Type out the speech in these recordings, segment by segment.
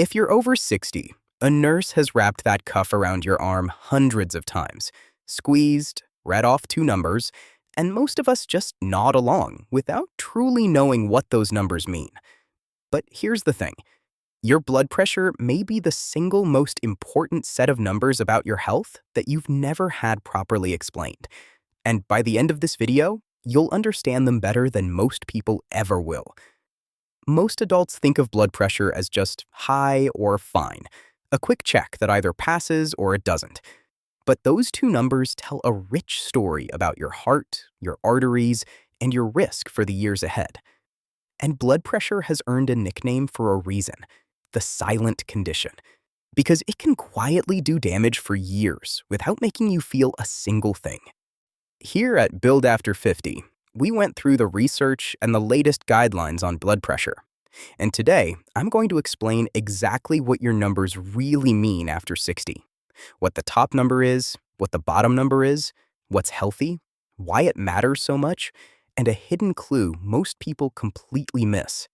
If you're over 60, a nurse has wrapped that cuff around your arm hundreds of times, squeezed, read off two numbers, and most of us just nod along without truly knowing what those numbers mean. But here's the thing. Your blood pressure may be the single most important set of numbers about your health that you've never had properly explained. And by the end of this video, you'll understand them better than most people ever will. Most adults think of blood pressure as just high or fine, a quick check that either passes or it doesn't. But those two numbers tell a rich story about your heart, your arteries, and your risk for the years ahead. And blood pressure has earned a nickname for a reason, the silent condition, because it can quietly do damage for years without making you feel a single thing. Here at Build After 50, we went through the research and the latest guidelines on blood pressure. And today, I'm going to explain exactly what your numbers really mean after 60. What the top number is, what the bottom number is, what's healthy, why it matters so much, and a hidden clue most people completely miss.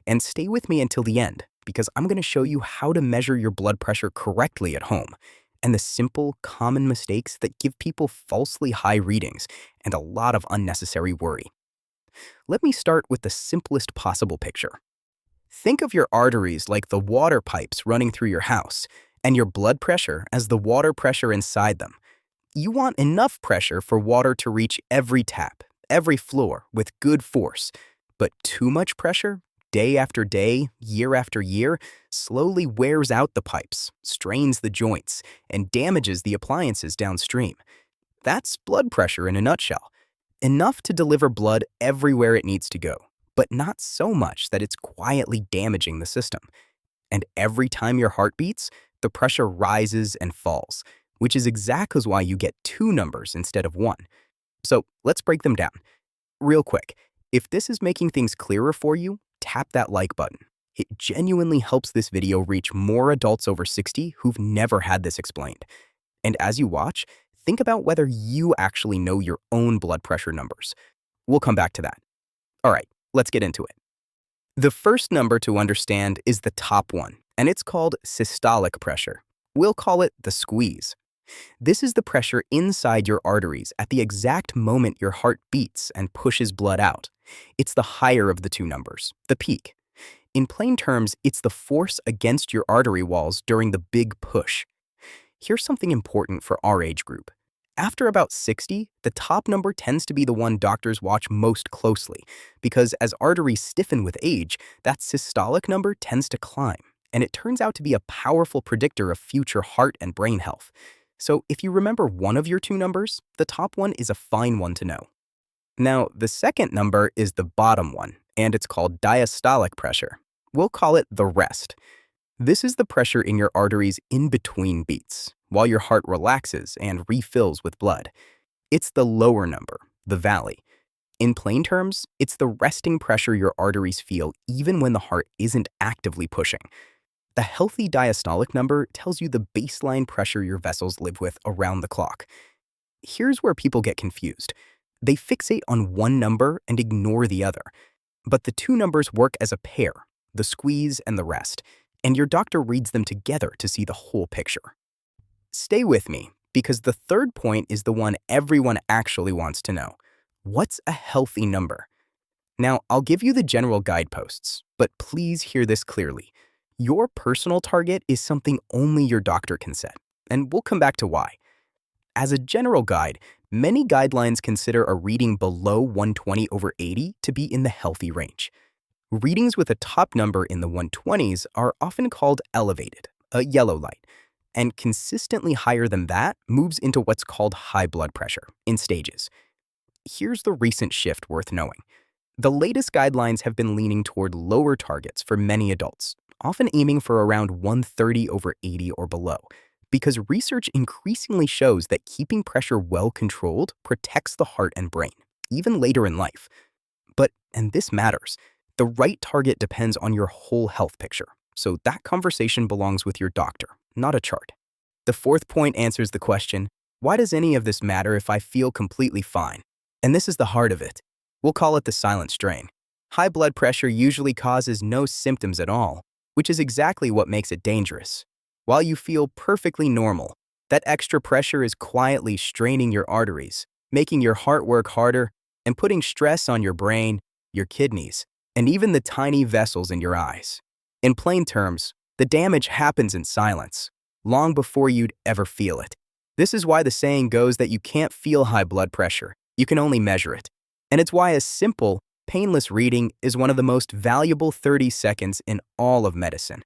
And stay with me until the end, because I'm going to show you how to measure your blood pressure correctly at home, and the simple, common mistakes that give people falsely high readings and a lot of unnecessary worry. Let me start with the simplest possible picture. Think of your arteries like the water pipes running through your house, and your blood pressure as the water pressure inside them. You want enough pressure for water to reach every tap, every floor, with good force. But too much pressure, day after day, year after year, slowly wears out the pipes, strains the joints, and damages the appliances downstream. That's blood pressure in a nutshell. Enough to deliver blood everywhere it needs to go, but not so much that it's quietly damaging the system. And every time your heart beats, the pressure rises and falls, which is exactly why you get two numbers instead of one. So let's break them down. Real quick, if this is making things clearer for you, tap that like button. It genuinely helps this video reach more adults over 60 who've never had this explained. And as you watch, think about whether you actually know your own blood pressure numbers. We'll come back to that. All right, let's get into it. The first number to understand is the top one, and it's called systolic pressure. We'll call it the squeeze. This is the pressure inside your arteries at the exact moment your heart beats and pushes blood out. It's the higher of the two numbers, the peak. In plain terms, it's the force against your artery walls during the big push. Here's something important for our age group. After about 60, the top number tends to be the one doctors watch most closely, because as arteries stiffen with age, that systolic number tends to climb, and it turns out to be a powerful predictor of future heart and brain health. So if you remember one of your two numbers, the top one is a fine one to know. Now, the second number is the bottom one, and it's called diastolic pressure. We'll call it the rest. This is the pressure in your arteries in between beats, while your heart relaxes and refills with blood. It's the lower number, the valley. In plain terms, it's the resting pressure your arteries feel even when the heart isn't actively pushing. The healthy diastolic number tells you the baseline pressure your vessels live with around the clock. Here's where people get confused. They fixate on one number and ignore the other. But the two numbers work as a pair, the squeeze and the rest, and your doctor reads them together to see the whole picture. Stay with me, because the third point is the one everyone actually wants to know. What's a healthy number? Now, I'll give you the general guideposts, but please hear this clearly. Your personal target is something only your doctor can set, and we'll come back to why. As a general guide, many guidelines consider a reading below 120/80 to be in the healthy range. Readings with a top number in the 120s are often called elevated, a yellow light, and consistently higher than that moves into what's called high blood pressure, in stages. Here's the recent shift worth knowing. The latest guidelines have been leaning toward lower targets for many adults, often aiming for around 130/80 or below, because research increasingly shows that keeping pressure well controlled protects the heart and brain, even later in life. But, and this matters, the right target depends on your whole health picture, so that conversation belongs with your doctor, not a chart. The fourth point answers the question, why does any of this matter if I feel completely fine? And this is the heart of it. We'll call it the silent strain. High blood pressure usually causes no symptoms at all, which is exactly what makes it dangerous. While you feel perfectly normal, that extra pressure is quietly straining your arteries, making your heart work harder, and putting stress on your brain, your kidneys, and even the tiny vessels in your eyes. In plain terms, the damage happens in silence, long before you'd ever feel it. This is why the saying goes that you can't feel high blood pressure, you can only measure it. And it's why a simple, painless reading is one of the most valuable 30 seconds in all of medicine.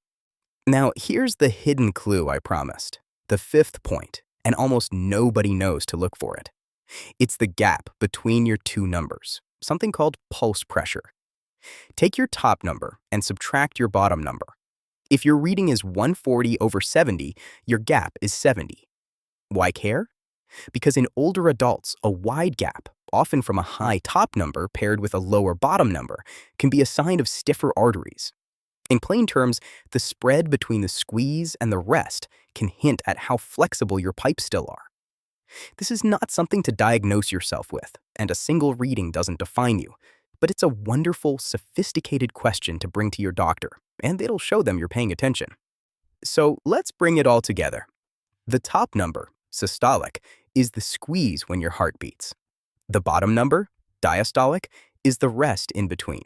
Now, here's the hidden clue I promised, the fifth point, and almost nobody knows to look for it. It's the gap between your two numbers, something called pulse pressure. Take your top number and subtract your bottom number. If your reading is 140 over 70, your gap is 70. Why care? Because in older adults, a wide gap, often from a high top number paired with a lower bottom number, can be a sign of stiffer arteries. In plain terms, the spread between the squeeze and the rest can hint at how flexible your pipes still are. This is not something to diagnose yourself with, and a single reading doesn't define you, but it's a wonderful, sophisticated question to bring to your doctor, and it'll show them you're paying attention. So let's bring it all together. The top number, systolic, is the squeeze when your heart beats. The bottom number, diastolic, is the rest in between.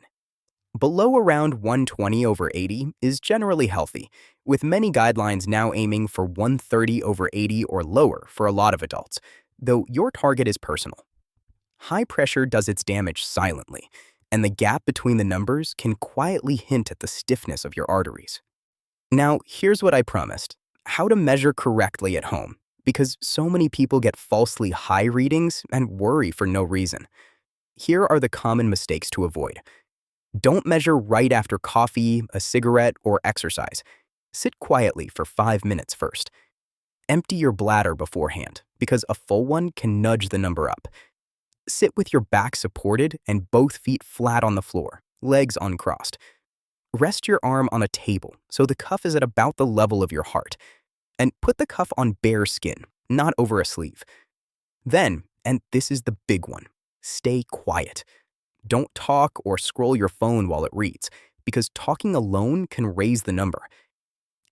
Below around 120 over 80 is generally healthy, with many guidelines now aiming for 130 over 80 or lower for a lot of adults, though your target is personal. High pressure does its damage silently, and the gap between the numbers can quietly hint at the stiffness of your arteries. Now, here's what I promised: how to measure correctly at home, because so many people get falsely high readings and worry for no reason. Here are the common mistakes to avoid. Don't measure right after coffee, a cigarette, or exercise. Sit quietly for 5 minutes first. Empty your bladder beforehand, because a full one can nudge the number up. Sit with your back supported and both feet flat on the floor, legs uncrossed. Rest your arm on a table so the cuff is at about the level of your heart. And put the cuff on bare skin, not over a sleeve. Then, and this is the big one, stay quiet. Don't talk or scroll your phone while it reads, because talking alone can raise the number.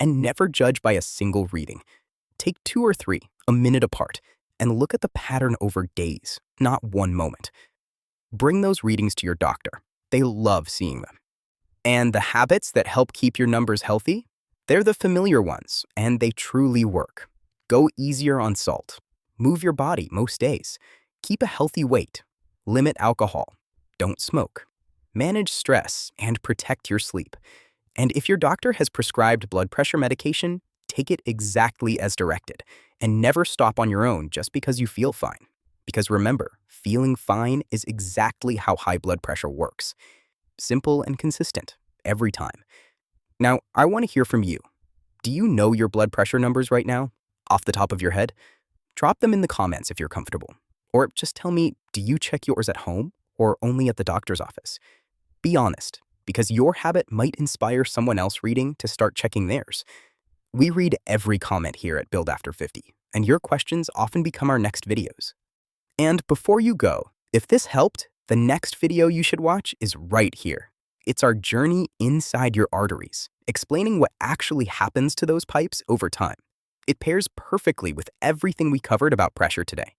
And never judge by a single reading. Take 2 or 3, a minute apart, and look at the pattern over days, not one moment. Bring those readings to your doctor. They love seeing them. And the habits that help keep your numbers healthy? They're the familiar ones, and they truly work. Go easier on salt. Move your body most days. Keep a healthy weight. Limit alcohol. Don't smoke. Manage stress and protect your sleep. And if your doctor has prescribed blood pressure medication, take it exactly as directed, and never stop on your own just because you feel fine. Because remember, feeling fine is exactly how high blood pressure works. Simple and consistent, every time. Now, I want to hear from you. Do you know your blood pressure numbers right now, off the top of your head? Drop them in the comments if you're comfortable. Or just tell me, do you check yours at home or only at the doctor's office? Be honest, because your habit might inspire someone else reading to start checking theirs. We read every comment here at Build After 50, and your questions often become our next videos. And before you go, if this helped, the next video you should watch is right here. It's our journey inside your arteries, explaining what actually happens to those pipes over time. It pairs perfectly with everything we covered about pressure today.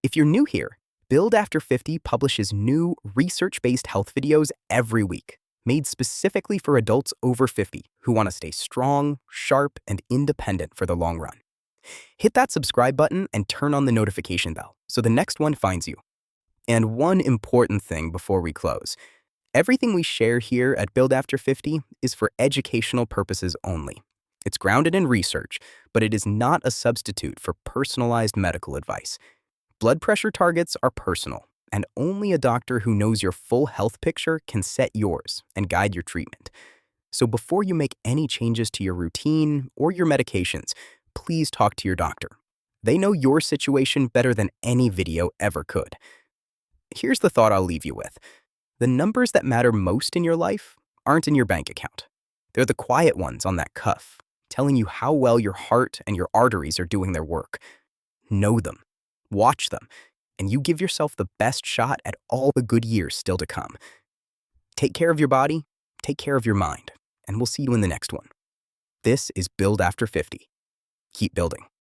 If you're new here, Build After 50 publishes new, research-based health videos every week, made specifically for adults over 50 who want to stay strong, sharp, and independent for the long run. Hit that subscribe button and turn on the notification bell so the next one finds you. And one important thing before we close: everything we share here at Build After 50 is for educational purposes only. It's grounded in research, but it is not a substitute for personalized medical advice. Blood pressure targets are personal, and only a doctor who knows your full health picture can set yours and guide your treatment. So before you make any changes to your routine or your medications, please talk to your doctor. They know your situation better than any video ever could. Here's the thought I'll leave you with. The numbers that matter most in your life aren't in your bank account. They're the quiet ones on that cuff, telling you how well your heart and your arteries are doing their work. Know them, watch them, and you give yourself the best shot at all the good years still to come. Take care of your body, take care of your mind, and we'll see you in the next one. This is Build After 50. Keep building.